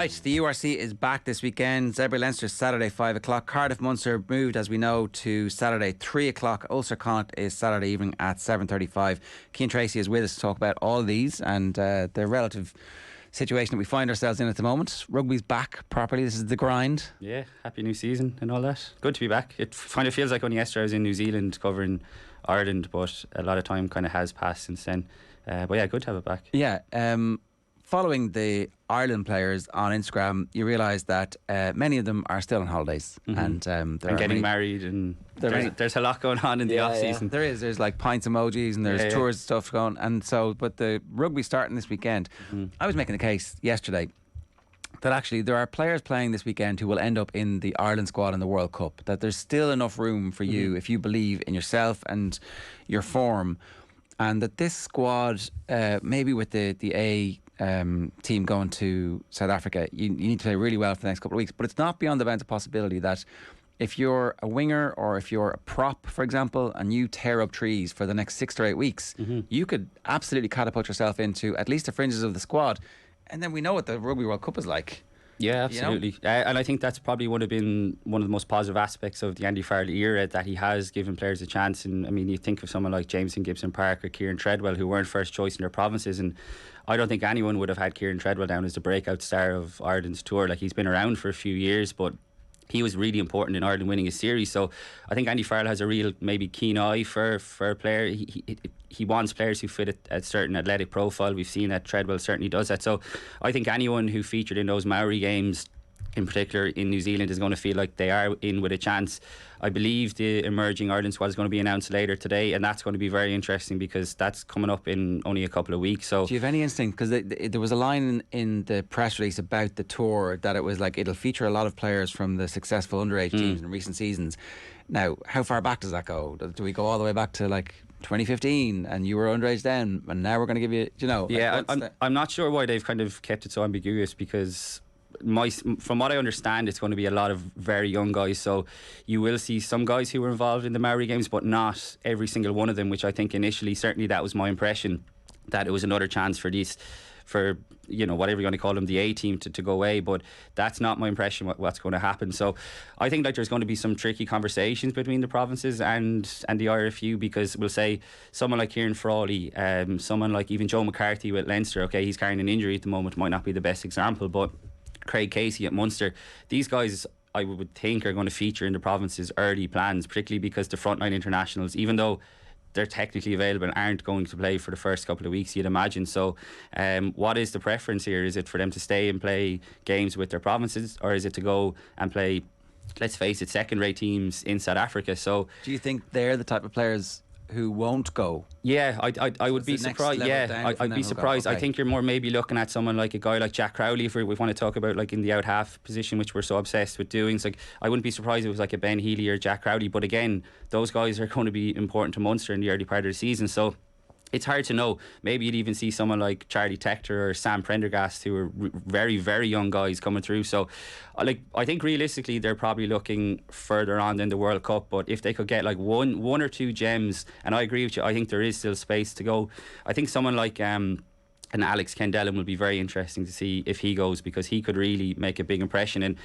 Right, the URC is back this weekend. Zebra Leinster Saturday 5 o'clock. Cardiff Munster moved, as we know, to Saturday 3 o'clock. Ulster Connacht is Saturday evening at 7:35. Cian Tracey is with us to talk about all these and the relative situation that we find ourselves in at the moment. Rugby's back properly. This is the grind. Yeah, happy new season and all that. Good to be back. It kind of feels like only yesterday I was in New Zealand covering Ireland, but a lot of time kind of has passed since then. But yeah, good to have it back. Yeah. Following the Ireland players on Instagram, you realise that many of them are still on holidays and getting married, and there's a lot going on in the off season. There is. There's like pints emojis and there's tours stuff going, and so. But the rugby starting this weekend. I was making the case yesterday that actually there are players playing this weekend who will end up in the Ireland squad in the World Cup. That there's still enough room for you if you believe in yourself and your form, and that this squad, maybe with the A team going to South Africa, you need to play really well for the next couple of weeks. But it's not beyond the bounds of possibility that if you're a winger or if you're a prop, for example, and you tear up trees for the next 6 to 8 weeks, you could absolutely catapult yourself into at least the fringes of the squad. And then we know what the Rugby World Cup is like. Yeah, absolutely. You know? And I think that's probably would have been one of the most positive aspects of the Andy Farrell era, that he has given players a chance. And I mean, you think of someone like Jameson Gibson-Park or Kieran Treadwell, who weren't first choice in their provinces, and I don't think anyone would have had Kieran Treadwell down as the breakout star of Ireland's tour. Like, he's been around for a few years, but he was really important in Ireland winning a series. So I think Andy Farrell has a real maybe keen eye for a player. He wants players who fit a certain athletic profile. We've seen that Treadwell certainly does that. So I think anyone who featured in those Maori games, in particular in New Zealand, is going to feel like they are in with a chance. I believe the emerging Ireland squad is going to be announced later today, and that's going to be very interesting because that's coming up in only a couple of weeks. So, do you have any instinct? Because there was a line in the press release about the tour that it was like it'll feature a lot of players from the successful underage teams in recent seasons. Now, how far back does that go? Do we go all the way back to like 2015 and you were underage then, and now we're going to give you, Yeah, I'm not sure why they've kind of kept it so ambiguous, because from what I understand, it's going to be a lot of very young guys. So you will see some guys who were involved in the Maori games, but not every single one of them, which I think initially, certainly that was my impression, that it was another chance for these, for whatever you want to call them, the A team to go away. But that's not my impression what's going to happen. So I think like there's going to be some tricky conversations between the provinces and the IRFU, because we'll say someone like Kieran Frawley, someone like even Joe McCarthy with Leinster, okay, he's carrying an injury at the moment, might not be the best example, but Craig Casey at Munster, these guys I would think are going to feature in the province's early plans, particularly because the frontline internationals, even though they're technically available, aren't going to play for the first couple of weeks, you'd imagine. So what is the preference here? Is it for them to stay and play games with their provinces, or is it to go and play, let's face it, second-rate teams in South Africa? So do you think they're the type of players who won't go? Yeah, I would be surprised. Yeah, I'd be surprised. Okay. I think you're more maybe looking at someone like a guy like Jack Crowley, if we want to talk about like in the out half position, which we're so obsessed with doing. It's like, I wouldn't be surprised if it was like a Ben Healy or Jack Crowley, but again, those guys are going to be important to Munster in the early part of the season. So it's hard to know. Maybe you'd even see someone like Charlie Tector or Sam Prendergast, who are very, very young guys coming through. So I think realistically they're probably looking further on than the World Cup, but if they could get like one or two gems, and I agree with you, I think there is still space to go. I think someone like an Alex Kendellen will be very interesting to see if he goes, because he could really make a big impression. And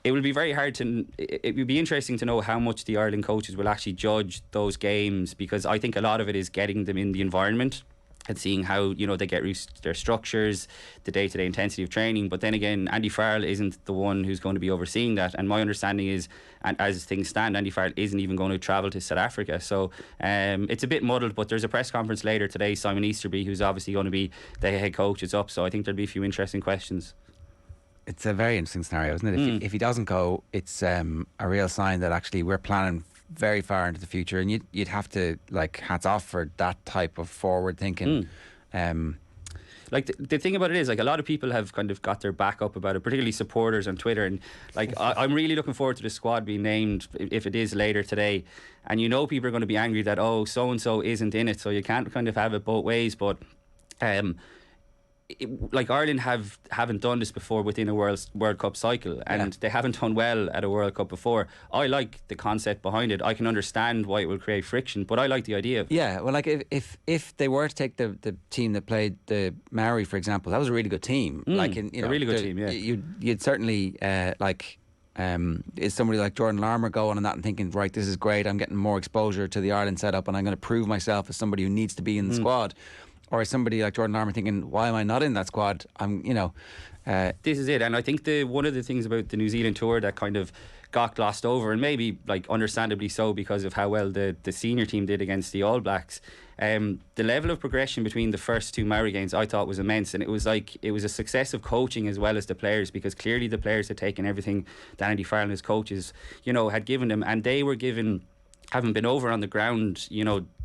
it will be very hard to, it would be interesting to know how much the Ireland coaches will actually judge those games, because I think a lot of it is getting them in the environment and seeing how they get used to their structures, the day-to-day intensity of training. But then again, Andy Farrell isn't the one who's going to be overseeing that, and my understanding is, and as things stand, Andy Farrell isn't even going to travel to South Africa. So it's a bit muddled, but there's a press conference later today. Simon Easterby, who's obviously going to be the head coach, is up, so I think there'll be a few interesting questions. It's a very interesting scenario, isn't it? If he doesn't go, it's a real sign that actually we're planning very far into the future, and you'd have to, like, hats off for that type of forward thinking. Like the thing about it is, like, a lot of people have kind of got their back up about it, particularly supporters on Twitter, and like I'm really looking forward to the squad being named if it is later today. And people are going to be angry that so and so isn't in it, so you can't kind of have it both ways. But like Ireland haven't done this before within a World Cup cycle, and they haven't done well at a World Cup before. I like the concept behind it. I can understand why it will create friction, but I like the idea of it. Yeah, well, like if they were to take the team that played the Maori, for example, that was a really good team. Like a really good team. Yeah, you'd certainly is somebody like Jordan Larmour going on that and thinking, right, this is great. I'm getting more exposure to the Ireland setup, and I'm going to prove myself as somebody who needs to be in the squad. Or somebody like Jordan Larmour thinking, why am I not in that squad? This is it. And I think one of the things about the New Zealand tour that kind of got glossed over, and maybe like understandably so because of how well the senior team did against the All Blacks, the level of progression between the first two Maori games I thought was immense. And it was a success of coaching as well as the players, because clearly the players had taken everything that Andy Farrell and his coaches, had given them, and they were given, having been over on the ground,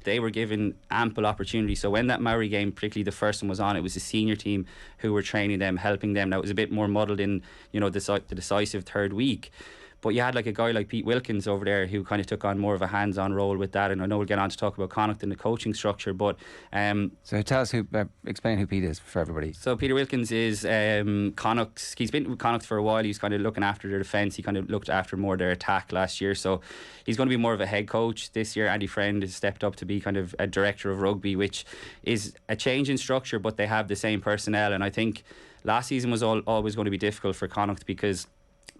they were given ample opportunity. So when that Maori game, particularly the first one, was on, it was the senior team who were training them, helping them. Now it was a bit more muddled in, the decisive third week. But you had like a guy like Pete Wilkins over there who kind of took on more of a hands-on role with that. And I know we'll get on to talk about Connacht and the coaching structure, but so tell us explain who Pete is for everybody. So Peter Wilkins is Connacht. He's been with Connacht for a while. He's kind of looking after their defence. He kind of looked after more their attack last year. So he's going to be more of a head coach this year. Andy Friend has stepped up to be kind of a director of rugby, which is a change in structure, but they have the same personnel. And I think last season was always going to be difficult for Connacht because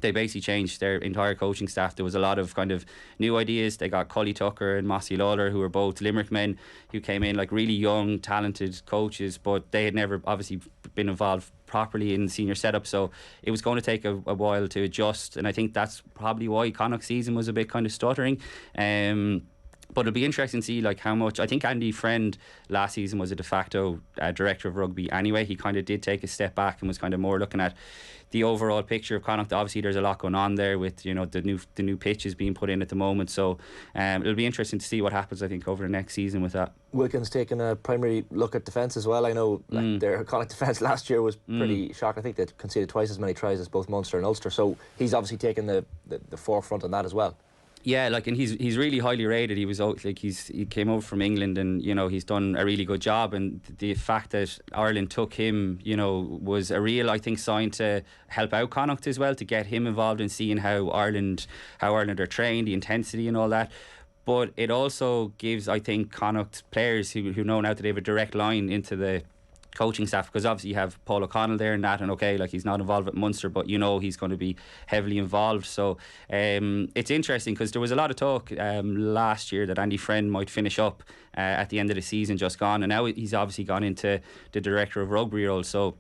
they basically changed their entire coaching staff. There was a lot of kind of new ideas. They got Cully Tucker and Mossy Lawler, who were both Limerick men, who came in like really young, talented coaches, but they had never obviously been involved properly in senior setup, so it was going to take a while to adjust. And I think that's probably why Connacht's season was a bit kind of stuttering. But it'll be interesting to see like how much. I think Andy Friend last season was a de facto director of rugby anyway. He kind of did take a step back and was kind of more looking at the overall picture of Connacht. Obviously there's a lot going on there with the new pitches being put in at the moment, so it'll be interesting to see what happens, I think, over the next season with that. Wilkins taking a primary look at defence as well. I know their Connacht defence last year was pretty shocking. I think they conceded twice as many tries as both Munster and Ulster, so he's obviously taken the forefront on that as well. Yeah, like, and he's really highly rated. He was like he came over from England, and he's done a really good job. And the fact that Ireland took him, was a real, I think, sign to help out Connacht as well, to get him involved in seeing how Ireland are trained, the intensity and all that. But it also gives, I think, Connacht players who know now that they have a direct line into the coaching staff, because obviously you have Paul O'Connell there and that, and okay, like, he's not involved with Munster, but he's going to be heavily involved. So it's interesting, because there was a lot of talk last year that Andy Friend might finish up at the end of the season just gone, and now he's obviously gone into the director of rugby role. So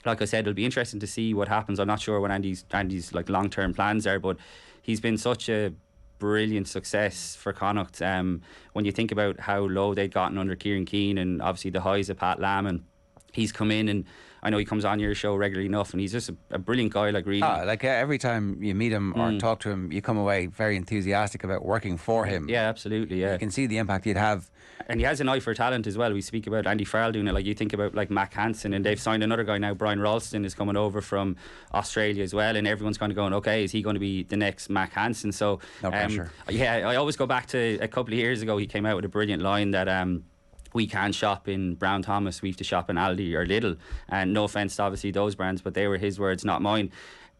like I said, it'll be interesting to see what happens. I'm not sure what Andy's like long-term plans are, but he's been such a brilliant success for Connacht. When you think about how low they'd gotten under Kieran Keane, and obviously the highs of Pat Lam, and he's come in, and I know he comes on your show regularly enough, and he's just a brilliant guy. Like, really, every time you meet him or talk to him, you come away very enthusiastic about working for him. Yeah, absolutely. Yeah, you can see the impact he'd have, and he has an eye for talent as well. We speak about Andy Farrell doing it. Like, you think about like Mac Hansen, and they've signed another guy now. Brian Ralston is coming over from Australia as well, and everyone's kind of going, okay, is he going to be the next Mac Hansen? So no pressure. Yeah, I always go back to a couple of years ago. He came out with a brilliant line that we can't shop in Brown Thomas, we have to shop in Aldi or Lidl. And no offence to obviously those brands, but they were his words, not mine.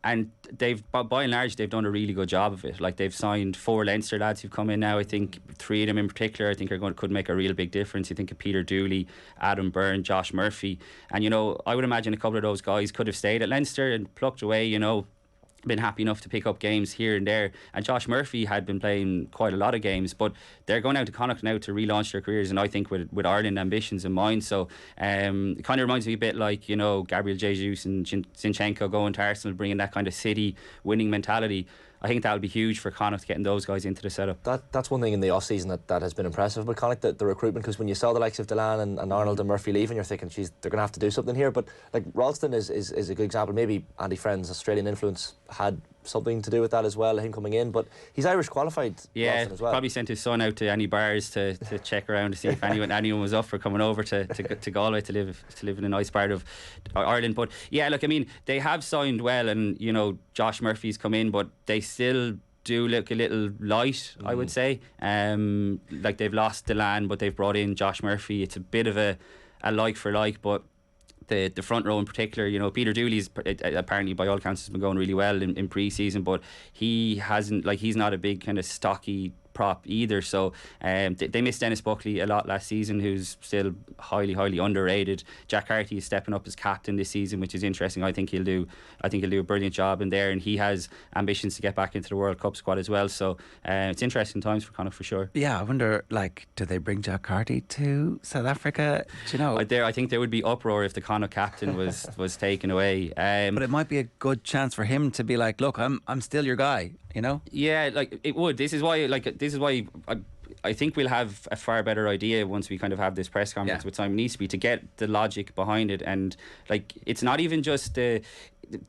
And they've, by and large, they've done a really good job of it. Like, they've signed 4 Leinster lads who've come in now. I think 3 of them in particular, I think could make a real big difference. You think of Peter Dooley, Adam Byrne, Josh Murphy, and I would imagine a couple of those guys could have stayed at Leinster and plucked away, been happy enough to pick up games here and there. And Josh Murphy had been playing quite a lot of games, but they're going out to Connacht now to relaunch their careers, and I think with Ireland ambitions in mind. So it kind of reminds me a bit like Gabriel Jesus and Zinchenko going to Arsenal, bringing that kind of City winning mentality. I think that'll be huge for Connacht, getting those guys into the setup. That's one thing in the off season that has been impressive with Connacht, the recruitment, because when you saw the likes of Delan and Arnold and Murphy leaving, you're thinking, geez, they're going to have to do something here. But like, Ralston is a good example. Maybe Andy Friend's Australian influence had something to do with that as well, him coming in, but he's Irish qualified. Yeah, Ralston as well. Probably sent his son out to any bars to check around to see if anyone was up for coming over to Galway to live in a nice part of Ireland. But yeah, look, I mean, they have signed well, and Josh Murphy's come in, but they still do look a little light, I would say. Like, they've lost Delan, but they've brought in Josh Murphy. It's a bit of a like for like, but the front row in particular. You know, Peter Dooley's apparently by all accounts has been going really well in pre-season, but he hasn't, like, he's not a big kind of stocky prop either. So they missed Dennis Buckley a lot last season, who's still highly underrated. Jack Carty is stepping up as captain this season, which is interesting. I think he'll do a brilliant job in there, and he has ambitions to get back into the World Cup squad as well. So it's interesting times for Connacht for sure. Yeah, I wonder, like, do they bring Jack Carty to South Africa? Do you know? I think there would be uproar if the Connacht captain was taken away. But it might be a good chance for him to be like, look, I'm still your guy. You know? Yeah, like it would. This is why I think we'll have a far better idea once we kind of have this press conference with Simon Easterby to get the logic behind it. And like, it's not even just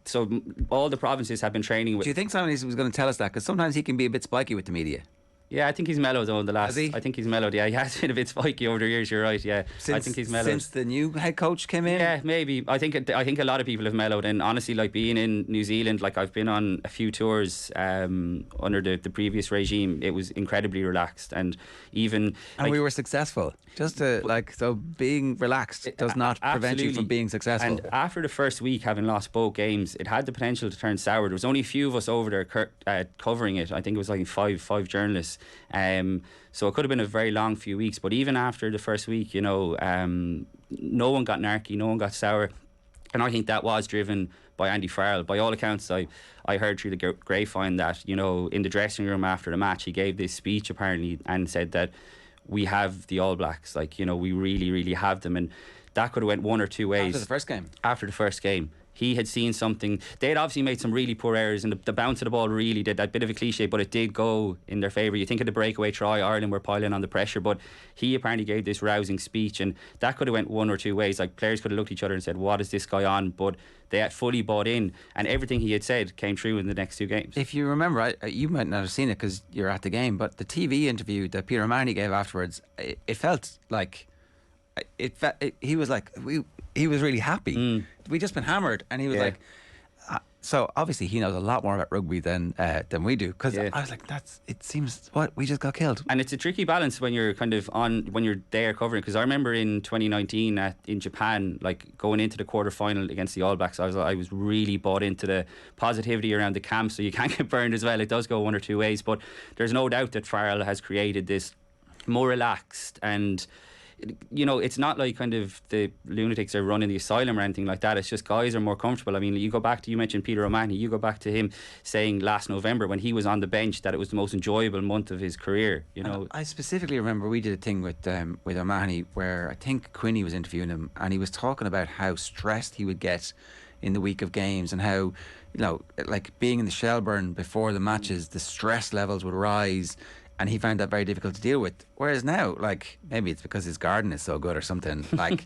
so all the provinces have been training with. Do you think Simon Easterby was going to tell us that? Because sometimes he can be a bit spiky with the media. Yeah, I think he's mellowed though in the last. Has he? I think he's mellowed. Yeah, he has been a bit spiky over the years. You're right. Yeah, I think he's mellowed since the new head coach came in. Yeah, maybe. I think a lot of people have mellowed. And honestly, like, being in New Zealand, like, I've been on a few tours under the previous regime. It was incredibly relaxed, and even we were successful. Just to so being relaxed does not prevent you from being successful. And after the first week, having lost both games, it had the potential to turn sour. There was only a few of us over there covering it. I think it was like five journalists. So it could have been a very long few weeks. But even after the first week, you know, no one got narky, no one got sour. And I think that was driven by Andy Farrell. By all accounts, I heard through the grapevine that, you know, in the dressing room after the match, he gave this speech apparently and said that we have the All Blacks, like, you know, we really have them. And that could have went one or two ways. After the first game. He had seen something. They had obviously made some really poor errors, and the bounce of the ball really did, that bit of a cliche, but it did go in their favour. You think of the breakaway try, Ireland were piling on the pressure, but he apparently gave this rousing speech, and that could have went one or two ways. Like, players could have looked at each other and said, what is this guy on? But they had fully bought in, and everything he had said came true in the next two games. If you remember, you might not have seen it because you're at the game, but the TV interview that Peter O'Mahony gave afterwards, it felt like he was like, he was really happy. We'd just been hammered, and he was like, so obviously he knows a lot more about rugby than we do. Because I was like, it seems we just got killed. And it's a tricky balance when you're when you're there covering. Because I remember in 2019 in Japan, like, going into the quarter-final against the All Blacks, I was really bought into the positivity around the camp. So you can't get burned as well. It does go one or two ways, but there's no doubt that Farrell has created this more relaxed, and, you know, it's not like kind of the lunatics are running the asylum or anything like that. It's just guys are more comfortable. I mean, you go back to, you mentioned Peter O'Mahony, you go back to him saying last November when he was on the bench that it was the most enjoyable month of his career, you know. I specifically remember we did a thing with O'Mahony where I think Quinny was interviewing him, and he was talking about how stressed he would get in the week of games, and how, you know, like, being in the Shelburne before the matches, the stress levels would rise, and he found that very difficult to deal with. Whereas now, like, maybe it's because his garden is so good or something, like,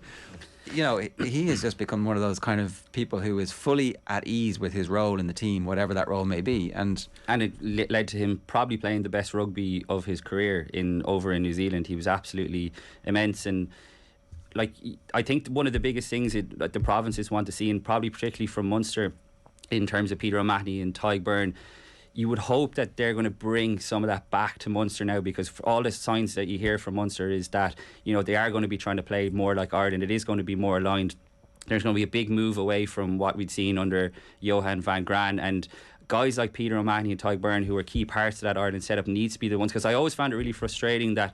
you know, he has just become one of those kind of people who is fully at ease with his role in the team, whatever that role may be. And it led to him probably playing the best rugby of his career over in New Zealand. He was absolutely immense. And, like, I think one of the biggest things that the provinces want to see, and probably particularly from Munster, in terms of Peter O'Mahony and Tadhg Beirne, you would hope that they're going to bring some of that back to Munster now, because for all the signs that you hear from Munster is that, you know, they are going to be trying to play more like Ireland. It is going to be more aligned. There's going to be a big move away from what we'd seen under Johan van Graan, and guys like Peter O'Mahony and Tadhg Beirne, who are key parts of that Ireland setup, needs to be the ones, because I always found it really frustrating that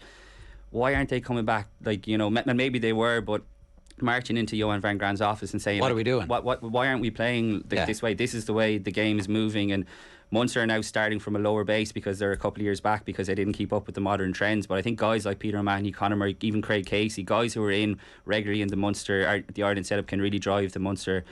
why aren't they coming back? Like, you know, maybe they were, but marching into Johan van Graan's office and saying, what are we doing? Why aren't we playing this way? This is the way the game is moving. And Munster are now starting from a lower base because they're a couple of years back because they didn't keep up with the modern trends. But I think guys like Peter O'Mahony, Conor Murray, even Craig Casey, guys who are in regularly in the Munster, the Ireland setup, can really drive the Munster,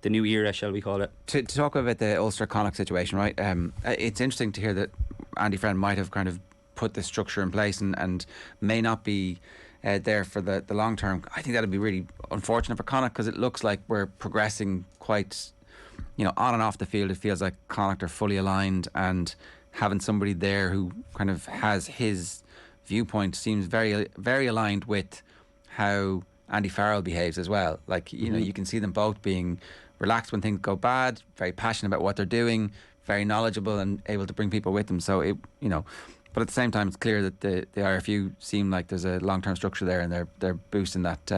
the new era, shall we call it. To talk about the Ulster Connacht situation, right? It's interesting to hear that Andy Friend might have kind of put this structure in place and may not be there for the long term. I think that'd be really unfortunate for Connacht, because it looks like we're progressing quite, you know, on and off the field. It feels like Connacht are fully aligned, and having somebody there who kind of has his viewpoint seems very, very aligned with how Andy Farrell behaves as well. Like, you know, you can see them both being relaxed when things go bad, very passionate about what they're doing, very knowledgeable and able to bring people with them. So it, you know, but at the same time, it's clear that the RFU seem like there's a long-term structure there, and they're boosting that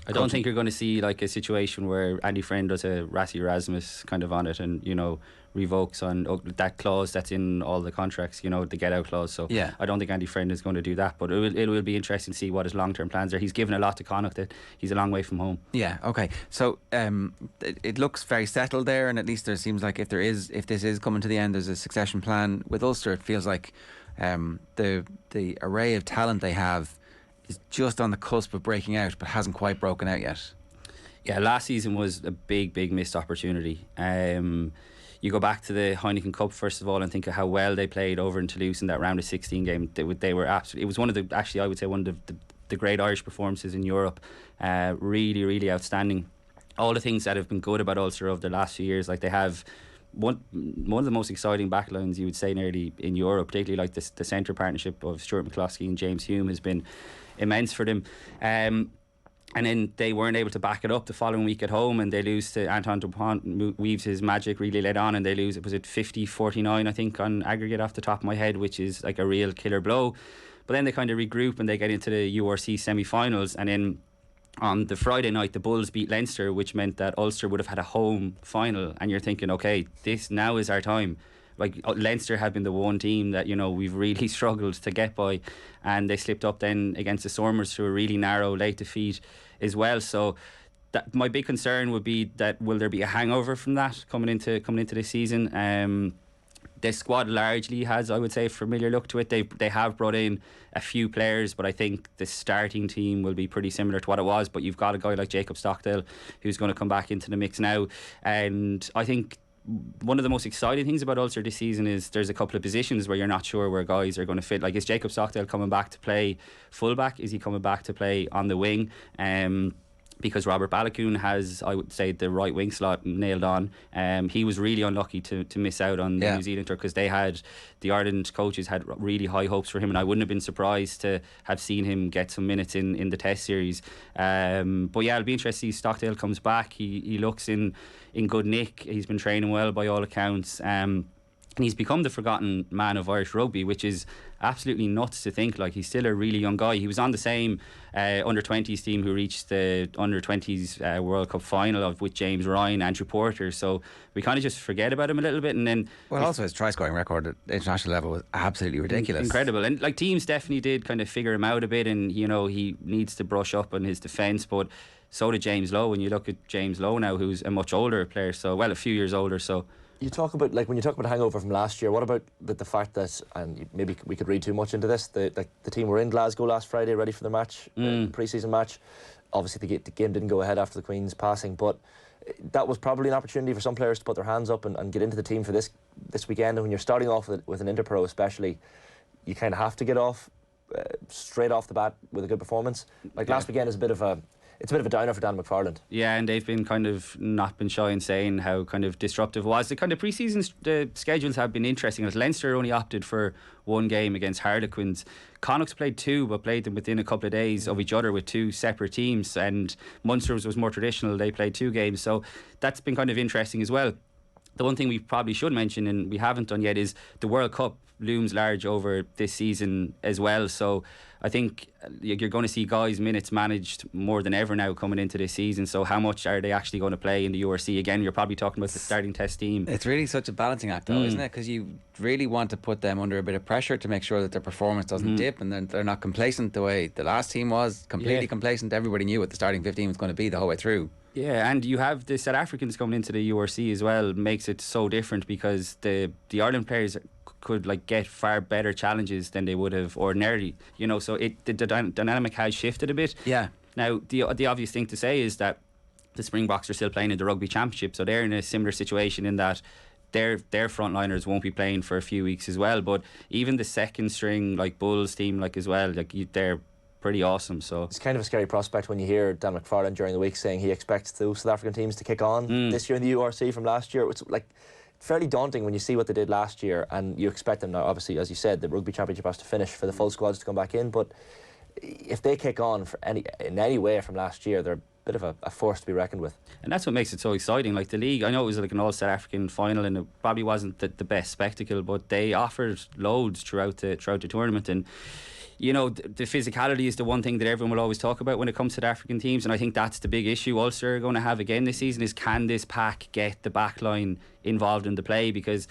I don't think you're going to see like a situation where Andy Friend does a Rassie Erasmus kind of on it and, you know, revokes on that clause that's in all the contracts, you know, the get out clause. So yeah. I don't think Andy Friend is going to do that, but it will be interesting to see what his long-term plans are. He's given a lot to Connacht, that he's a long way from home. Yeah, okay. So it looks very settled there, and at least there seems like if this is coming to the end, there's a succession plan. With Ulster, it feels like the array of talent they have is just on the cusp of breaking out, but hasn't quite broken out yet. Yeah, last season was a big missed opportunity. You go back to the Heineken Cup first of all and think of how well they played over in Toulouse in that round of 16 game. They were absolutely. It was one of the, actually I would say one of the great Irish performances in Europe. Really outstanding. All the things that have been good about Ulster over the last few years, like they have one of the most exciting backlines you would say nearly in Europe, particularly like the centre partnership of Stuart McCloskey and James Hume has been immense for them. And then they weren't able to back it up the following week at home, and they lose to Antoine Dupont. Weaves his magic really led on, and they lose. Was it 50-49? I think on aggregate off the top of my head, which is like a real killer blow. But then they kind of regroup and they get into the URC semi-finals, and then on the Friday night the Bulls beat Leinster, which meant that Ulster would have had a home final. And you're thinking, okay, this now is our time. Like Leinster had been the one team that, you know, we've really struggled to get by, and they slipped up then against the Stormers through a really narrow late defeat as well. So that my big concern would be that will there be a hangover from that coming into this season. The squad largely has, I would say, a familiar look to it. They have brought in a few players, but I think the starting team will be pretty similar to what it was. But you've got a guy like Jacob Stockdale who's going to come back into the mix now, and I think one of the most exciting things about Ulster this season is there's a couple of positions where you're not sure where guys are going to fit. Like, is Jacob Stockdale coming back to play fullback? Is he coming back to play on the wing? Because Robert Balakoon has, I would say, the right wing slot nailed on. He was really unlucky to miss out on the New Zealand tour, because the Ireland coaches had really high hopes for him, and I wouldn't have been surprised to have seen him get some minutes in the test series. But yeah, it'll be interesting to see Stockdale comes back. He looks in good nick. He's been training well by all accounts. And he's become the forgotten man of Irish rugby, which is absolutely nuts to think. Like, he's still a really young guy. He was on the same under-20s team who reached the under-20s World Cup final with James Ryan, Andrew Porter. So we kind of just forget about him a little bit. And then, well, also his try-scoring record at international level was absolutely ridiculous. Incredible. And like, teams definitely did kind of figure him out a bit, and, you know, he needs to brush up on his defence. But so did James Lowe. When you look at James Lowe now, who's a much older player, so, well, a few years older, so. You talk about, like, when you talk about hangover from last year, what about the fact that, and maybe we could read too much into this, the team were in Glasgow last Friday ready for the match, pre-season match. Obviously the game didn't go ahead after the Queen's passing, but that was probably an opportunity for some players to put their hands up and get into the team for this weekend. And when you're starting off with an Interpro especially, you kind of have to get off straight off the bat with a good performance. Like, last weekend is a bit of a downer for Dan McFarland. Yeah, and they've been kind of not been shy in saying how kind of disruptive it was. The kind of pre-season the schedules have been interesting. As Leinster only opted for one game against Harlequins. Connacht played two, but played them within a couple of days of each other with two separate teams. And Munster was more traditional. They played two games. So that's been kind of interesting as well. The one thing we probably should mention, and we haven't done yet, is the World Cup looms large over this season as well. So I think you're going to see guys' minutes managed more than ever now coming into this season. So how much are they actually going to play in the URC? Again, you're probably talking about the starting test team. It's really such a balancing act, though, isn't it? Because you really want to put them under a bit of pressure to make sure that their performance doesn't dip, and then they're not complacent the way the last team was. Completely complacent. Everybody knew what the starting 15 was going to be the whole way through. Yeah, and you have the South Africans coming into the URC as well. Makes it so different, because the Ireland players could like get far better challenges than they would have ordinarily, you know. So the dynamic has shifted a bit. Yeah. Now the obvious thing to say is that the Springboks are still playing in the Rugby Championship, so they're in a similar situation in that their frontliners won't be playing for a few weeks as well. But even the second string like Bulls team, like as well, like they're pretty awesome. So it's kind of a scary prospect when you hear Dan McFarland during the week saying he expects those South African teams to kick on this year in the URC from last year. It's like fairly daunting when you see what they did last year, and you expect them now. Obviously, as you said, the Rugby Championship has to finish for the full squads to come back in. But if they kick on in any way from last year, they're a bit of a force to be reckoned with. And that's what makes it so exciting. Like the league, I know it was like an all South African final, and it probably wasn't the best spectacle, but they offered loads throughout the tournament. And the physicality is the one thing that everyone will always talk about when it comes to the African teams, and I think that's the big issue Ulster are going to have again this season, is can this pack get the back line involved in the play? Because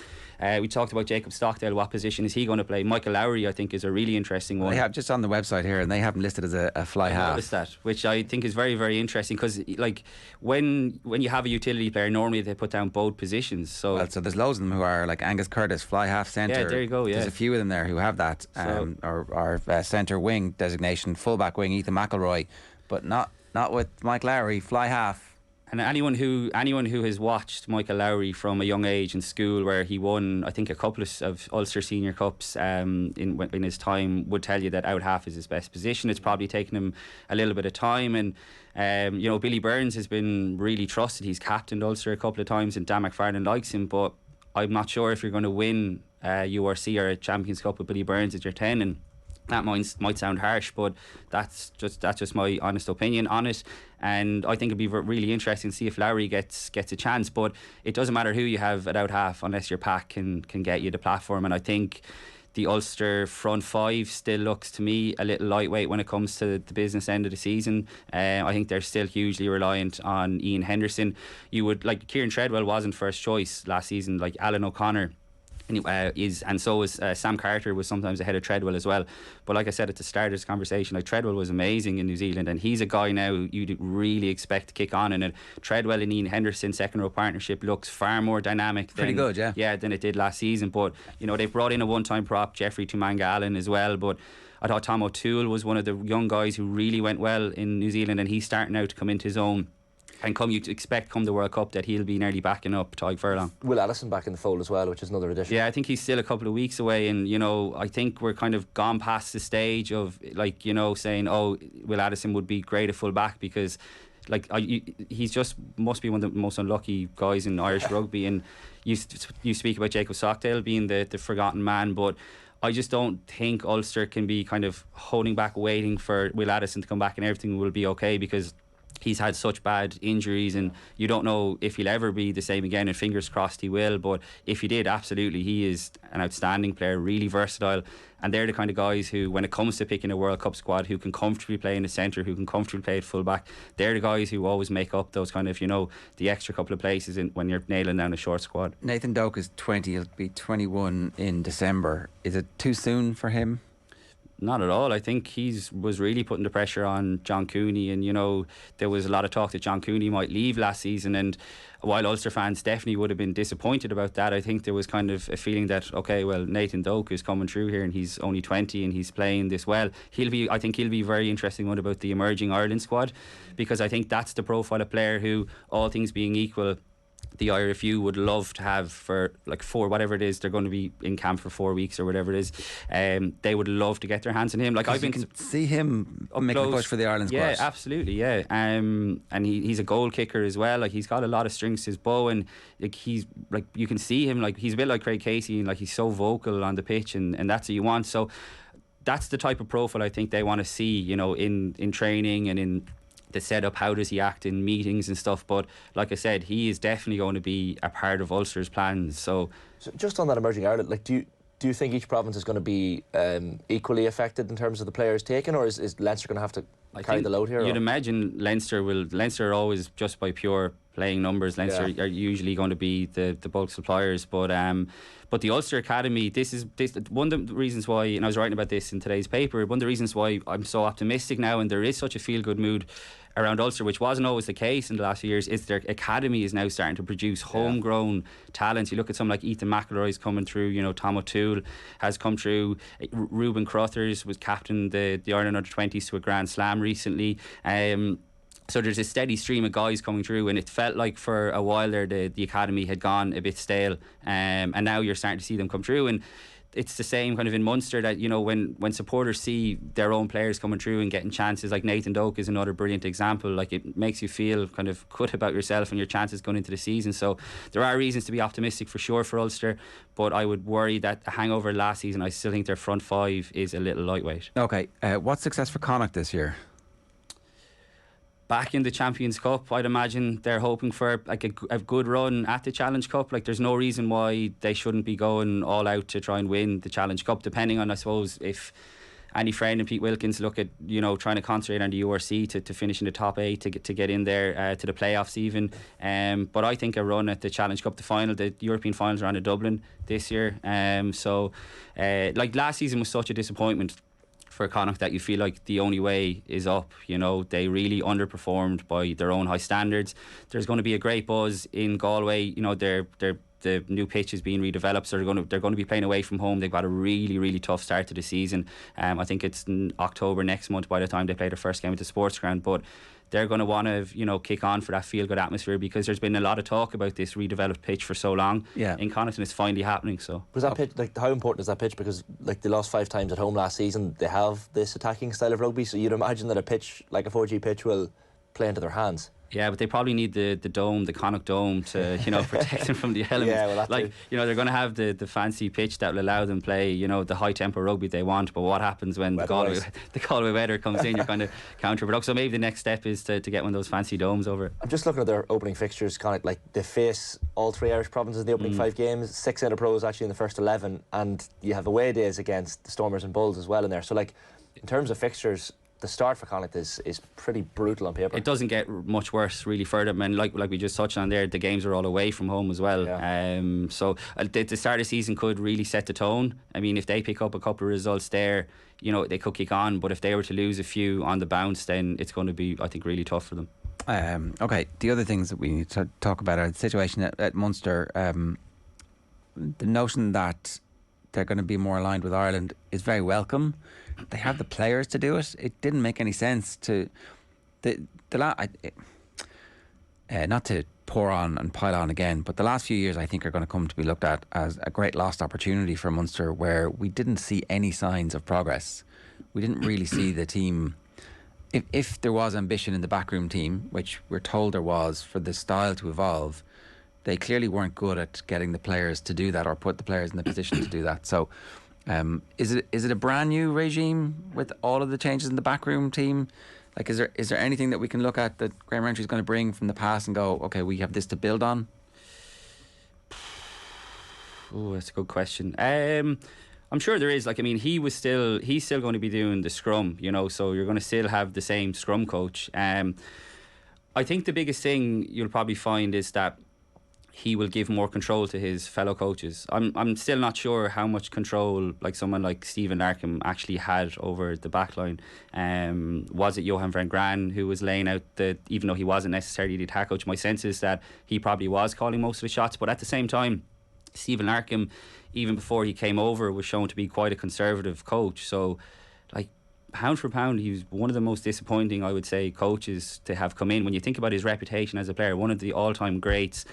we talked about Jacob Stockdale, what position is he going to play? Michael Lowry I think is a really interesting one. They have just on the website here, and they have him listed as a fly half. I noticed that, which I think is very, very interesting, because like when you have a utility player, normally they put down both positions. So there's loads of them who are like Angus Curtis, fly half centre. Yeah, there you go. Yeah, there's a few of them there who have that, or centre wing designation, full-back wing Ethan McElroy, but not with Mike Lowry, fly half. And anyone who has watched Michael Lowry from a young age in school, where he won I think a couple of Ulster Senior Cups in his time, would tell you that out half is his best position. It's probably taken him a little bit of time, and Billy Burns has been really trusted. He's captained Ulster a couple of times, and Dan McFarlane likes him, but I'm not sure if you're going to win URC or a Champions Cup with Billy Burns at your 10, and that might sound harsh, but that's just my honest opinion on it. And I think it'd be really interesting to see if Lowry gets a chance. But it doesn't matter who you have at out half unless your pack can get you the platform. And I think the Ulster front five still looks to me a little lightweight when it comes to the business end of the season. I think they're still hugely reliant on Ian Henderson. Kieran Treadwell wasn't first choice last season, like Alan O'Connor and so is Sam Carter was sometimes ahead of Treadwell as well. But like I said at the start of this conversation, Treadwell was amazing in New Zealand, and he's a guy now you'd really expect to kick on. And Treadwell and Ian Henderson second row partnership looks far more dynamic than it did last season. But they've brought in a one-time prop, Jeffrey Tumanga Allen, as well. But I thought Tom O'Toole was one of the young guys who really went well in New Zealand, and he's starting now to come into his own. And you'd expect come the World Cup that he'll be nearly backing up Tadhg Furlong. Will Addison back in the fold as well, which is another addition. Yeah, I think he's still a couple of weeks away, and I think we're kind of gone past the stage of saying, oh, Will Addison would be great at full back, because he's just must be one of the most unlucky guys in Irish rugby. And you speak about Jacob Stockdale being the forgotten man, but I just don't think Ulster can be kind of holding back, waiting for Will Addison to come back and everything will be okay, because he's had such bad injuries, and you don't know if he'll ever be the same again, and fingers crossed he will. But if he did, absolutely, he is an outstanding player, really versatile, and they're the kind of guys who, when it comes to picking a World Cup squad, who can comfortably play in the centre, who can comfortably play at full back, they're the guys who always make up those kind of, the extra couple of places when you're nailing down a short squad. Nathan Doak is 20, he'll be 21 in December. Is it too soon for him? Not at all. I think was really putting the pressure on John Cooney, and there was a lot of talk that John Cooney might leave last season, and while Ulster fans definitely would have been disappointed about that, I think there was kind of a feeling that, okay, well, Nathan Doak is coming through here and he's only 20 and he's playing this well. I think he'll be a very interesting one about the emerging Ireland squad, because I think that's the profile of player who, all things being equal, the IRFU would love to have for whatever it is, they're going to be in camp for 4 weeks or whatever it is. They would love to get their hands on him. I can see him making a push for the Ireland squad. Yeah, absolutely, yeah. And he's a goal kicker as well. He's got a lot of strings to his bow, and he's you can see him he's a bit like Craig Casey, and he's so vocal on the pitch, and that's what you want. So that's the type of profile I think they want to see, in training and in the setup. How does he act in meetings and stuff? But like I said, he is definitely going to be a part of Ulster's plans. So just on that emerging Ireland, do you think each province is going to be equally affected in terms of the players taken, or is Leinster going to have to carry the load here? You'd imagine Leinster are always, just by pure playing numbers, Leinster are usually going to be the bulk suppliers, but the Ulster Academy, this one of the reasons why, and I was writing about this in today's paper, one of the reasons why I'm so optimistic now, and there is such a feel-good mood around Ulster, which wasn't always the case in the last few years, is their academy is now starting to produce homegrown talents. You look at someone like Ethan McElroy's coming through, Tom O'Toole has come through, Ruben Crothers was captain the Ireland under-20s to a Grand Slam recently. So there's a steady stream of guys coming through, and it felt like for a while there the academy had gone a bit stale, and now you're starting to see them come through. And it's the same kind of in Munster, that when supporters see their own players coming through and getting chances, like Nathan Doak is another brilliant example. It makes you feel kind of good about yourself and your chances going into the season. So there are reasons to be optimistic for sure for Ulster, but I would worry that the hangover last season, I still think their front five is a little lightweight. Okay, what's success for Connacht this year? Back in the Champions Cup, I'd imagine they're hoping for a good run at the Challenge Cup. There's no reason why they shouldn't be going all out to try and win the Challenge Cup, depending on, I suppose, if Andy Friend and Pete Wilkins look at, you know, trying to concentrate on the URC to finish in the top 8 to get in there to the playoffs even. But I think a run at the Challenge Cup, the European finals are on in Dublin this year. Like last season was such a disappointment for Connacht that you feel like the only way is up. You know, they really underperformed by their own high standards. There's going to be a great buzz in Galway. You know, the new pitch is being redeveloped, so they're going to be playing away from home. They've got a really, really tough start to the season. I think it's in October next month by the time they play their first game at the sports ground, but they're going to want to, you know, kick on for that feel-good atmosphere, because there's been a lot of talk about this redeveloped pitch for so long in Connacht, and it's finally happening. So was that pitch, like, how important is that pitch? Because like they lost 5 times at home last season, they have this attacking style of rugby, so you'd imagine that a pitch like a 4G pitch will play into their hands. Yeah, but they probably need the dome, the Connacht dome, to, you know, protect them from the elements. Yeah, well, like, you know, they're going to have the fancy pitch that will allow them play, you know, the high tempo rugby they want. But what happens when the Galway weather comes in? You're kind of counterproductive. So maybe the next step is to get one of those fancy domes over. I'm just looking at their opening fixtures. Connacht, like, they face all 3 Irish provinces in the opening 5 games. 6 inter-pros actually in the first 11, and you have away days against the Stormers and Bulls as well in there. So, like, in terms of fixtures, the start for Connacht is pretty brutal on paper. It doesn't get much worse really further. I mean, like we just touched on there, the games are all away from home as well. So the start of the season could really set the tone. I mean, if they pick up a couple of results there, you know, they could kick on. But if they were to lose a few on the bounce, then it's going to be, I think, really tough for them. Okay, the other things that we need to talk about are the situation at Munster. The notion that they're going to be more aligned with Ireland is very welcome. They have the players to do it. It didn't make any sense to not to pour on and pile on again, but the last few years I think are going to come to be looked at as a great lost opportunity for Munster, where we didn't see any signs of progress. We didn't really see the team. If there was ambition in the backroom team, which we're told there was, for the style to evolve, they clearly weren't good at getting the players to do that, or put the players in the position to do that. So is it a brand new regime with all of the changes in the backroom team? Like, is there anything that we can look at that Graham Rowntree is going to bring from the past and go, okay, we have this to build on? Oh, that's a good question. I'm sure there is. Like, I mean, he's still going to be doing the scrum, you know, so you're going to still have the same scrum coach. I think the biggest thing you'll probably find is that he will give more control to his fellow coaches. I'm still not sure how much control like someone like Stephen Larkham actually had over the backline. Was it Johan van Gran who was laying out even though he wasn't necessarily the attack coach? My sense is that he probably was calling most of the shots, but at the same time, Stephen Larkham, even before he came over, was shown to be quite a conservative coach. So, like, pound for pound, he was one of the most disappointing, I would say, coaches to have come in. When you think about his reputation as a player, one of the all-time greats.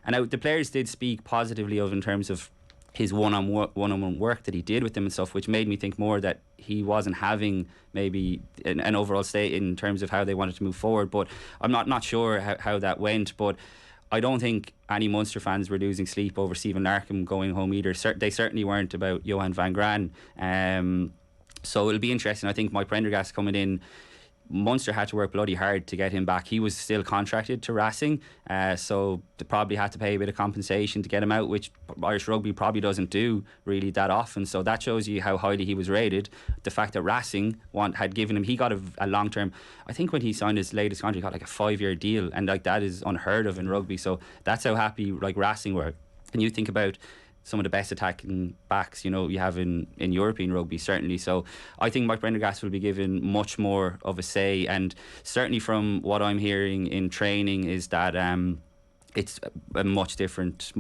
And now the players did speak positively of in terms of his one-on-one work that he did with them and stuff, which made me think more that he wasn't having maybe an overall state in terms of how they wanted to move forward. But I'm not sure how that went. But I don't think any Munster fans were losing sleep over Stephen Larkham going home either. They certainly weren't about Johan van Gran. So it'll be interesting. I think Mike Prendergast coming in, Munster had to work bloody hard to get him back. He was still contracted to Racing, so they probably had to pay a bit of compensation to get him out, which Irish rugby probably doesn't do really that often. So that shows you how highly he was rated. The fact that Racing had given him, he got a long-term, I think when he signed his latest contract, he got like a 5-year deal, and like that is unheard of in rugby. So that's how happy like Racing were. And you think about some of the best attacking backs, you know, you have in European rugby, certainly. So I think Mike Prendergast will be given much more of a say, and certainly from what I'm hearing in training is that it's a much different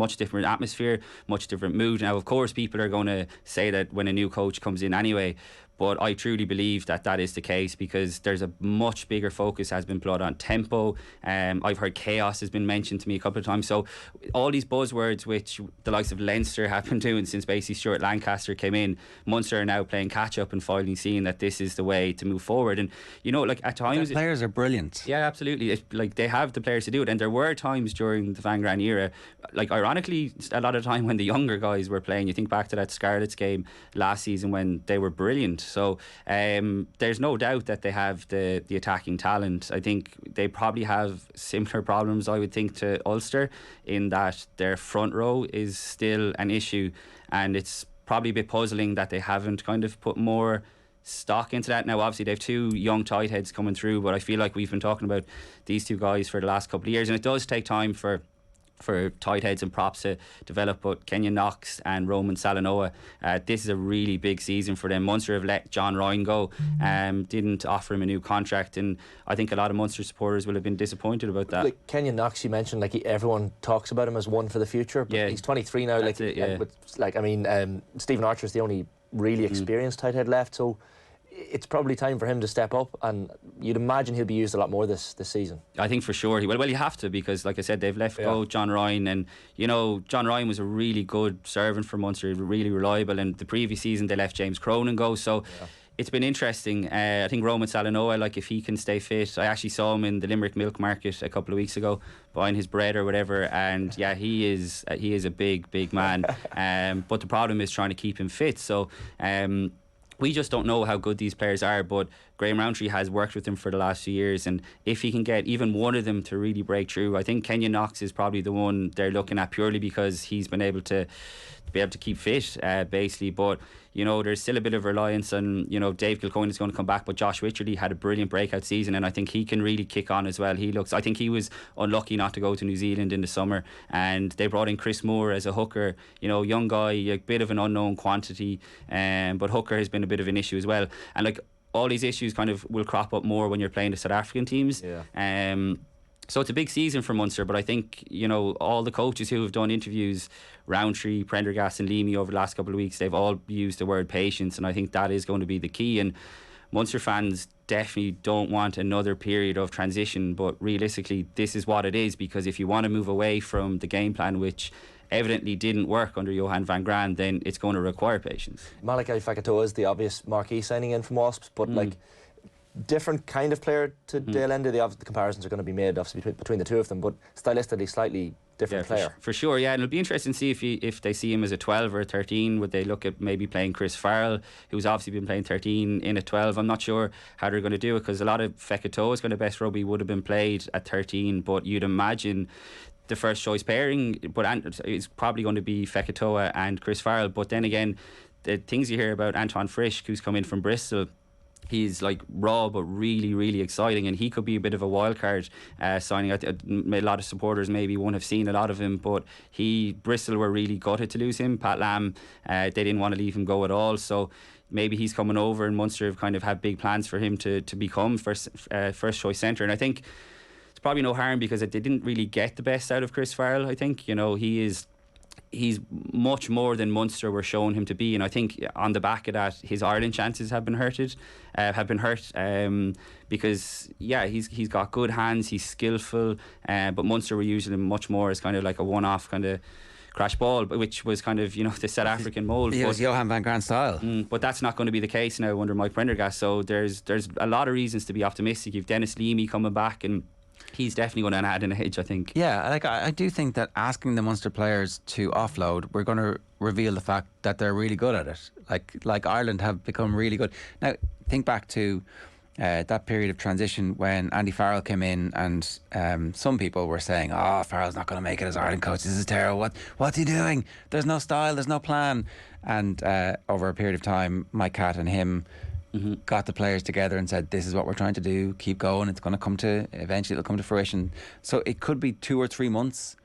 atmosphere, much different mood. Now, of course, people are going to say that when a new coach comes in anyway, but I truly believe that is the case, because there's a much bigger focus has been put on tempo. I've heard chaos has been mentioned to me a couple of times. So all these buzzwords which the likes of Leinster have been doing since basically Stuart Lancaster came in, Munster are now playing catch up and finally seeing that this is the way to move forward. And you know, like at times the players are brilliant. Yeah, absolutely. Like they have the players to do it, and there were times during the Van Gran era, like ironically, a lot of time when the younger guys were playing. You think back to that Scarlets game last season when they were brilliant. So there's no doubt that they have the attacking talent. I think they probably have similar problems, I would think, to Ulster, in that their front row is still an issue, and it's probably a bit puzzling that they haven't kind of put more stock into that. Now obviously they have 2 young tight heads coming through, but I feel like we've been talking about these 2 guys for the last couple of years, and it does take time for tight heads and props to develop. But Kenyon Knox and Roman Salanoa, this is a really big season for them. Munster have let John Ryan go, didn't offer him a new contract, and I think a lot of Munster supporters will have been disappointed about that. Like Kenyon Knox, you mentioned, like everyone talks about him as one for the future, but he's 23 now. Stephen Archer's the only really experienced tight head left, so it's probably time for him to step up, and you'd imagine he'll be used a lot more this season. I think for sure he will. Well, you have to, because like I said, they've let go John Ryan, and John Ryan was a really good servant for Munster, really reliable, and the previous season they let James Cronin go, so it's been interesting. I think Roman Salanoa, like if he can stay fit, I actually saw him in the Limerick Milk Market a couple of weeks ago buying his bread or whatever, and he is a big man, but the problem is trying to keep him fit, so we just don't know how good these players are, but Graham Rowntree has worked with them for the last few years, and if he can get even one of them to really break through, I think Kenyon Knox is probably the one they're looking at, purely because he's been able to keep fit, basically. But there's still a bit of reliance on Dave Kilcoyne is going to come back, but Josh Wycherley had a brilliant breakout season, and I think he can really kick on as well. I think he was unlucky not to go to New Zealand in the summer, and they brought in Chris Moore as a hooker, young guy, a bit of an unknown quantity, but hooker has been a bit of an issue as well, and like all these issues kind of will crop up more when you're playing the South African teams. So it's a big season for Munster, but I think all the coaches who have done interviews, Rowntree, Prendergast and Leamy, over the last couple of weeks, they've all used the word patience, and I think that is going to be the key. And Munster fans definitely don't want another period of transition, but realistically this is what it is, because if you want to move away from the game plan, which evidently didn't work under Johan van Graan, then it's going to require patience. Malachi Fekitoa is the obvious marquee signing in from Wasps, but different kind of player to Dale Ende. The comparisons are going to be made obviously between the 2 of them, but stylistically slightly different player. For sure, and it'll be interesting to see if they see him as a 12 or a 13. Would they look at maybe playing Chris Farrell, who's obviously been playing 13, in a 12? I'm not sure how they're going to do it, because a lot of Fekitoa's kind of best rugby would have been played at 13, but you'd imagine the first choice pairing is probably going to be Fekitoa and Chris Farrell. But then again, the things you hear about Antoine Frisch, who's come in from Bristol, he's like raw but really, really exciting, and he could be a bit of a wild card signing. A lot of supporters maybe won't have seen a lot of him, but Bristol were really gutted to lose him. Pat Lam, they didn't want to leave him go at all, so maybe he's coming over, and Munster have kind of had big plans for him to become first choice centre. And I think it's probably no harm, because they didn't really get the best out of Chris Farrell. I think he's much more than Munster were showing him to be, and I think on the back of that his Ireland chances have been hurt, because he's got good hands, he's skillful, but Munster were using him much more as kind of like a one-off kind of crash ball, which was kind of the South African mould. It was Johan van Graan style. But that's not going to be the case now under Mike Prendergast, so there's a lot of reasons to be optimistic. You've Dennis Leamy coming back, and he's definitely going to add in a edge, I think. Yeah, I do think that asking the Munster players to offload, we're going to reveal the fact that they're really good at it. Like Ireland have become really good. Now, think back to that period of transition when Andy Farrell came in, and some people were saying, Farrell's not going to make it as Ireland coach, this is terrible, what's he doing, there's no style, there's no plan. And over a period of time, Mike Catt and him got the players together and said, this is what we're trying to do, keep going, it's going to come to, eventually it'll come to fruition. So it could be 2 or 3 months,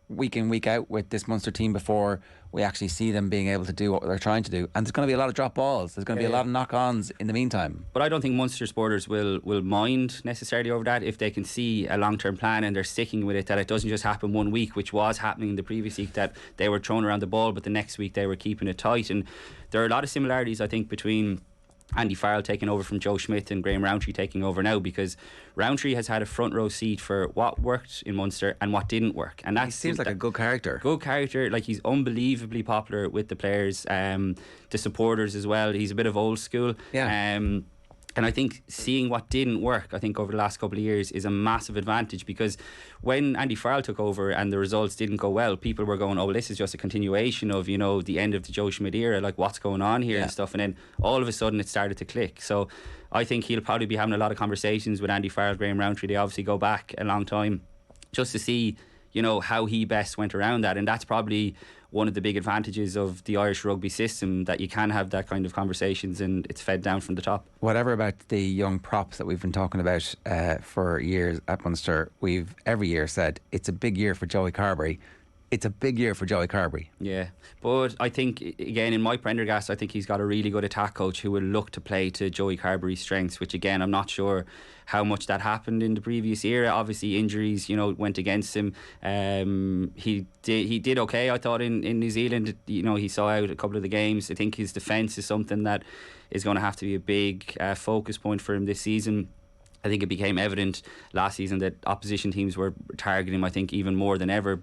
week in, week out, with this Munster team before we actually see them being able to do what they're trying to do. And there's going to be a lot of drop balls, there's going to be a lot of knock-ons in the meantime. But I don't think Munster supporters will mind necessarily over that if they can see a long-term plan and they're sticking with it, that it doesn't just happen one week, which was happening the previous week, that they were throwing around the ball, but the next week they were keeping it tight. And there are a lot of similarities, I think, between Andy Farrell taking over from Joe Schmidt and Graham Rowntree taking over now, because Rowntree has had a front row seat for what worked in Munster and what didn't work, and that seems like a good character. Like, he's unbelievably popular with the players, the supporters as well. He's a bit of old school. And I think seeing what didn't work, I think over the last couple of years, is a massive advantage, because when Andy Farrell took over and the results didn't go well, people were going, oh, this is just a continuation of, the end of the Joe Schmidt era, like what's going on here and stuff. And then all of a sudden it started to click. So I think he'll probably be having a lot of conversations with Andy Farrell, Graham Rowntree. They obviously go back a long time, just to see, you know, how he best went around that. And that's probably one of the big advantages of the Irish rugby system, that you can have that kind of conversations and it's fed down from the top. Whatever about the young props that we've been talking about for years at Munster, we've every year said it's a big year for Joey Carberry. It's a big year for Joey Carberry. Yeah, but I think, again, in Mike Prendergast, I think he's got a really good attack coach who will look to play to Joey Carberry's strengths, which, again, I'm not sure how much that happened in the previous era. Obviously, injuries, you know, went against him. He did okay, I thought, in New Zealand. You know, he saw out a couple of the games. I think his defence is something that is going to have to be a big focus point for him this season. I think it became evident last season that opposition teams were targeting him, I think, even more than ever.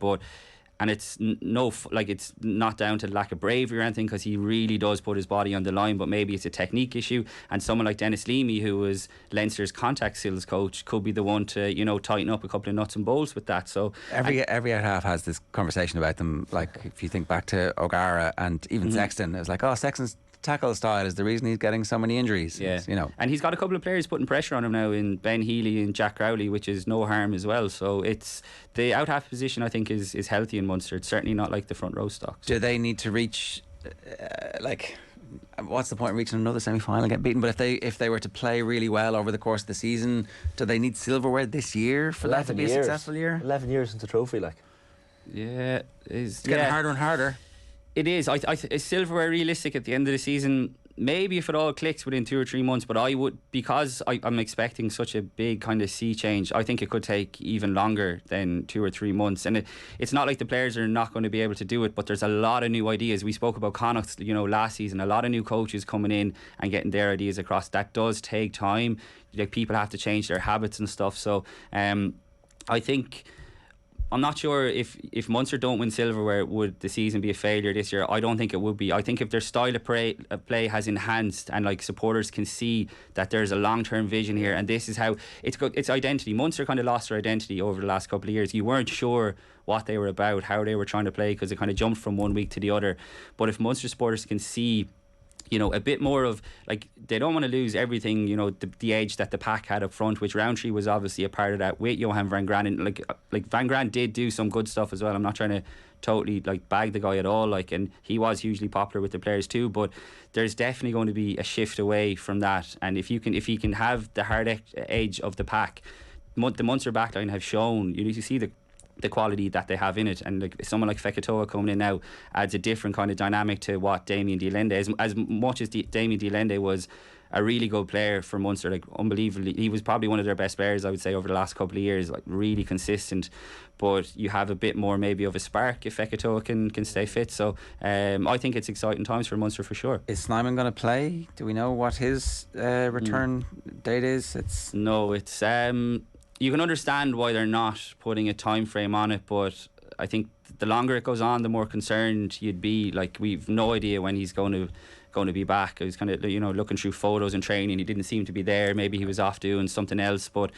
And it's it's not down to lack of bravery or anything, because he really does put his body on the line, but maybe it's a technique issue. And someone like Dennis Leamy, who was Leinster's contact skills coach, could be the one to, you know, tighten up a couple of nuts and bolts with that. So every out half has this conversation about them. Like, if you think back to O'Gara and even Sexton, it was like, oh, Sexton's tackle style is the reason he's getting so many injuries. Yeah, you know. And he's got a couple of players putting pressure on him now in Ben Healy and Jack Crowley, which is no harm as well. So it's the out half position, I think, is healthy in Munster. It's certainly not like the front row stocks. Do they need to reach what's the point of reaching another semi-final and get beaten? But if they were to play really well over the course of the season, do they need silverware this year for that to be a successful year? 11 years since the trophy, like. Yeah, it's getting harder and harder. It is. Is silverware realistic at the end of the season? Maybe if it all clicks within 2 or 3 months, but I would, because I'm expecting such a big kind of sea change, I think it could take even longer than 2 or 3 months. And it's not like the players are not going to be able to do it, but there's a lot of new ideas. We spoke about Connacht, you know, last season, a lot of new coaches coming in and getting their ideas across. That does take time. Like, people have to change their habits and stuff. So I think, I'm not sure if Munster don't win silverware, would the season be a failure this year? I don't think it would be. I think if their style of play has enhanced, and like supporters can see that there's a long-term vision here, and this is how it's identity. Munster kind of lost their identity over the last couple of years. You weren't sure what they were about, how they were trying to play, because it kind of jumped from one week to the other. But if Munster supporters can see, you know, a bit more of, like, they don't want to lose everything, you know, the edge that the pack had up front, which Roundtree was obviously a part of that with Johan van Graan. And like Van Graan did do some good stuff as well. I'm not trying to totally like bag the guy at all, like, and he was hugely popular with the players too, but there's definitely going to be a shift away from that. And if he can have the hard edge of the pack, the Munster backline have shown, you see the quality that they have in it, and like someone like Fekitoa coming in now adds a different kind of dynamic to what Damien de Allende is. As much as Damien de Allende was a really good player for Munster, like unbelievably, he was probably one of their best players, I would say, over the last couple of years, like really consistent. But you have a bit more maybe of a spark if Fekitoa can stay fit. So I think it's exciting times for Munster for sure. Is Snyman going to play? Do we know what his return date is? It's you can understand why they're not putting a time frame on it, but I think the longer it goes on, the more concerned you'd be. Like, we've no idea when he's going to be back. I was kind of, you know, looking through photos and training, he didn't seem to be there. Maybe he was off doing something else, but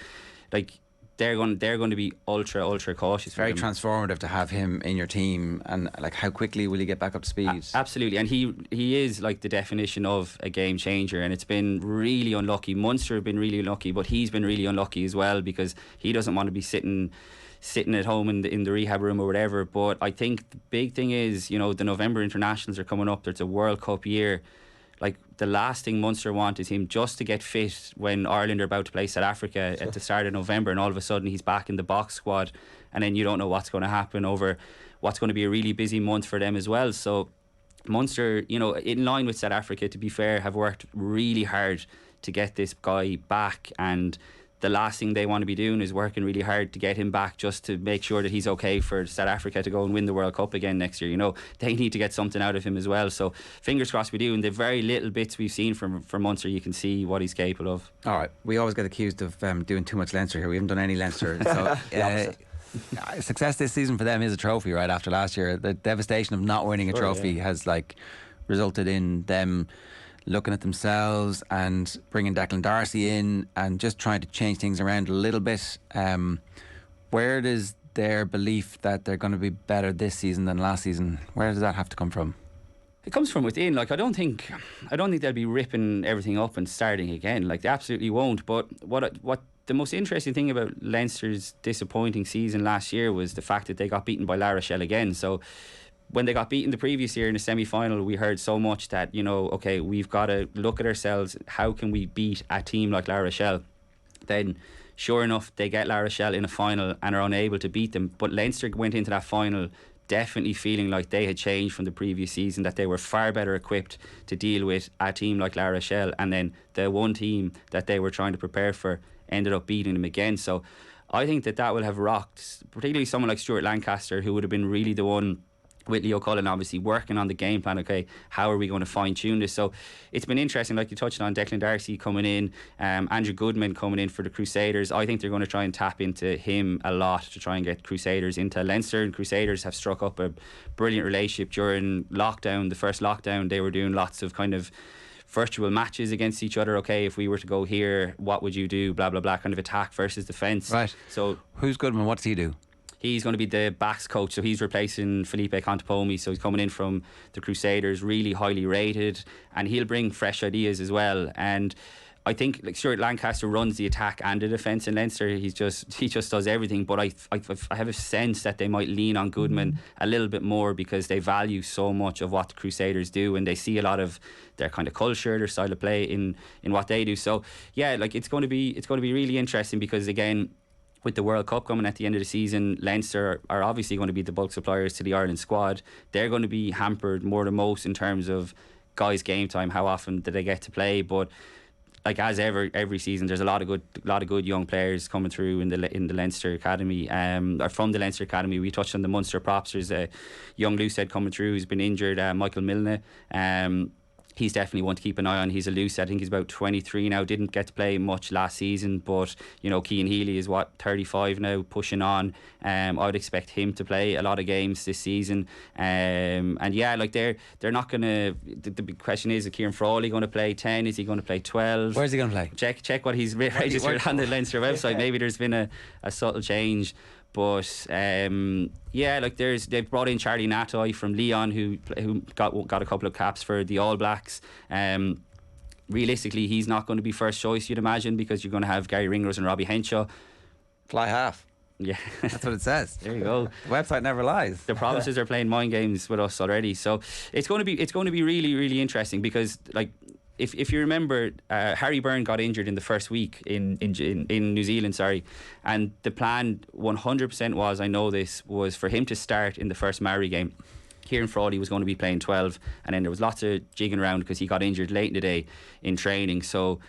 like, they're going to be ultra cautious. It's very transformative to have him in your team, and like, how quickly will he get back up to speed? Absolutely, and he is like the definition of a game changer, and it's been really unlucky. Munster have been really unlucky, but he's been really unlucky as well, because he doesn't want to be sitting at home in the rehab room or whatever. But I think the big thing is, you know, the November internationals are coming up. There's a World Cup year. Like, the last thing Munster want is him just to get fit when Ireland are about to play South Africa at the start of November, and all of a sudden he's back in the box squad, and then you don't know what's going to happen over what's going to be a really busy month for them as well. So Munster, you know, in line with South Africa, to be fair, have worked really hard to get this guy back, and the last thing they want to be doing is working really hard to get him back just to make sure that he's okay for South Africa to go and win the World Cup again next year. You know, they need to get something out of him as well. So fingers crossed we do. And the very little bits we've seen from Munster, you can see what he's capable of. All right, we always get accused of doing too much Leinster here. We haven't done any Leinster. So success this season for them is a trophy, right? After last year, the devastation of not winning a trophy has like resulted in them looking at themselves and bringing Declan Darcy in and just trying to change things around a little bit. Where does their belief that they're going to be better this season than last season, where does that have to come from? It comes from within. Like I don't think they'll be ripping everything up and starting again. Like they absolutely won't. But what the most interesting thing about Leinster's disappointing season last year was the fact that they got beaten by La Rochelle again. So when they got beaten the previous year in the semi-final, we heard so much that, you know, okay, we've got to look at ourselves. How can we beat a team like La Rochelle? Then sure enough, they get La Rochelle in a final and are unable to beat them. But Leinster went into that final definitely feeling like they had changed from the previous season, that they were far better equipped to deal with a team like La Rochelle, and then the one team that they were trying to prepare for ended up beating them again. So I think that will have rocked particularly someone like Stuart Lancaster, who would have been really the one, with Leo Cullen obviously working on the game plan. Okay, how are we going to fine tune this? So it's been interesting, like you touched on, Declan Darcy coming in, Andrew Goodman coming in for the Crusaders. I think they're going to try and tap into him a lot to try and get Crusaders into Leinster, and Crusaders have struck up a brilliant relationship during lockdown. The first lockdown, they were doing lots of kind of virtual matches against each other. Okay, if we were to go here, what would you do? Blah blah blah, kind of attack versus defence. Right. So who's Goodman? What does he do? He's going to be the backs coach, so he's replacing Felipe Contepomi. So he's coming in from the Crusaders, really highly rated, and he'll bring fresh ideas as well. And I think like Stuart Lancaster runs the attack and the defence in Leinster. He just does everything. But I have a sense that they might lean on Goodman a little bit more, because they value so much of what the Crusaders do, and they see a lot of their kind of culture, their style of play in what they do. So yeah, like it's going to be really interesting, because again, with the World Cup coming at the end of the season, Leinster are obviously going to be the bulk suppliers to the Ireland squad. They're going to be hampered more than most in terms of guys' game time. How often do they get to play? But like as ever, every season, there's a lot of good young players coming through in the Leinster Academy, or from the Leinster Academy. We touched on the Munster props. There's a young loosehead coming through who's been injured, Michael Milne. He's definitely one to keep an eye on. He's a loose. I think he's about 23 now. Didn't get to play much last season, but you know, Cian Healy is 35 now, pushing on. I would expect him to play a lot of games this season. And yeah, like they're not gonna. The big question is Kieran Frawley going to play 10? Is he going to play 12? Where's he going to play? Check what he's registered on the Leinster website. Yeah. Maybe there's been a subtle change. But yeah, like they've brought in Charlie Natoy from Leon, who got a couple of caps for the All Blacks. Realistically, he's not going to be first choice, you'd imagine, because you're going to have Gary Ringrose and Robbie Henshaw. Fly half. Yeah, that's what it says. There you go. The website never lies. The provinces are playing mind games with us already, so it's going to be really, really interesting, because like. If you remember, Harry Byrne got injured in the first week in New Zealand, and the plan 100% was, I know this, was for him to start in the first Maori game. Kieran Frawley was going to be playing 12, and then there was lots of jigging around because he got injured late in the day in training. So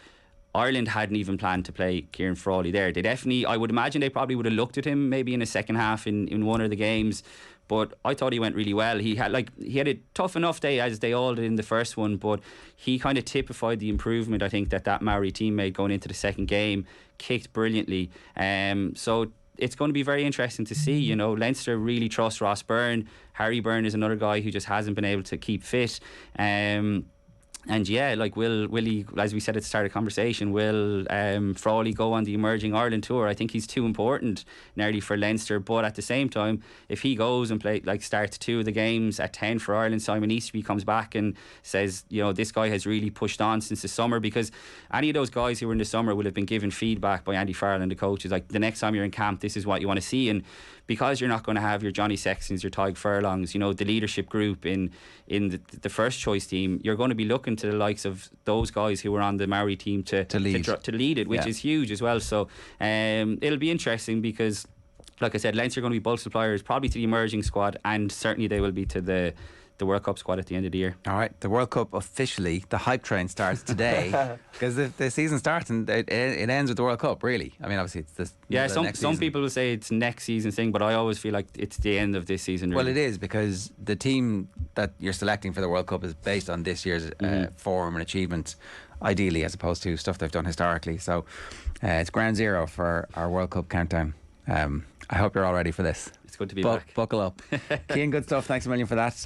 Ireland hadn't even planned to play Kieran Frawley there. They definitely, I would imagine they probably would have looked at him maybe in a second half in one of the games. But I thought he went really well. He had a tough enough day, as they all did in the first one, but he kind of typified the improvement, I think, that Maori team made going into the second game. Kicked brilliantly. So it's going to be very interesting to see. You know, Leinster really trust Ross Byrne. Harry Byrne is another guy who just hasn't been able to keep fit. And yeah, like will he, as we said at the start of the conversation, will Frawley go on the Emerging Ireland tour? I think he's too important nearly for Leinster, but at the same time, if he goes and starts 2 of the games at 10 for Ireland, Simon Easterby comes back and says, you know, this guy has really pushed on since the summer, because any of those guys who were in the summer will have been given feedback by Andy Farrell and the coaches, like, the next time you're in camp, this is what you want to see. And because you're not going to have your Johnny Sextons, your Tyg Furlongs, you know, the leadership group in the first choice team, you're going to be looking to the likes of those guys who were on the Maori team to lead it, which is huge as well. So it'll be interesting, because like I said, Leinster are going to be bulk suppliers probably to the emerging squad, and certainly they will be to the World Cup squad at the end of the year. All right, the World Cup officially, the hype train starts today, because the season starts and it ends with the World Cup, really. I mean, obviously it's this. Yeah, some people will say it's next season thing, but I always feel like it's the end of this season, really. Well, it is, because the team that you're selecting for the World Cup is based on this year's form and achievements, ideally, as opposed to stuff they've done historically. So it's ground zero for our World Cup countdown. I hope you're all ready for this. It's good to be back. Buckle up. Cian, good stuff. Thanks a million for that.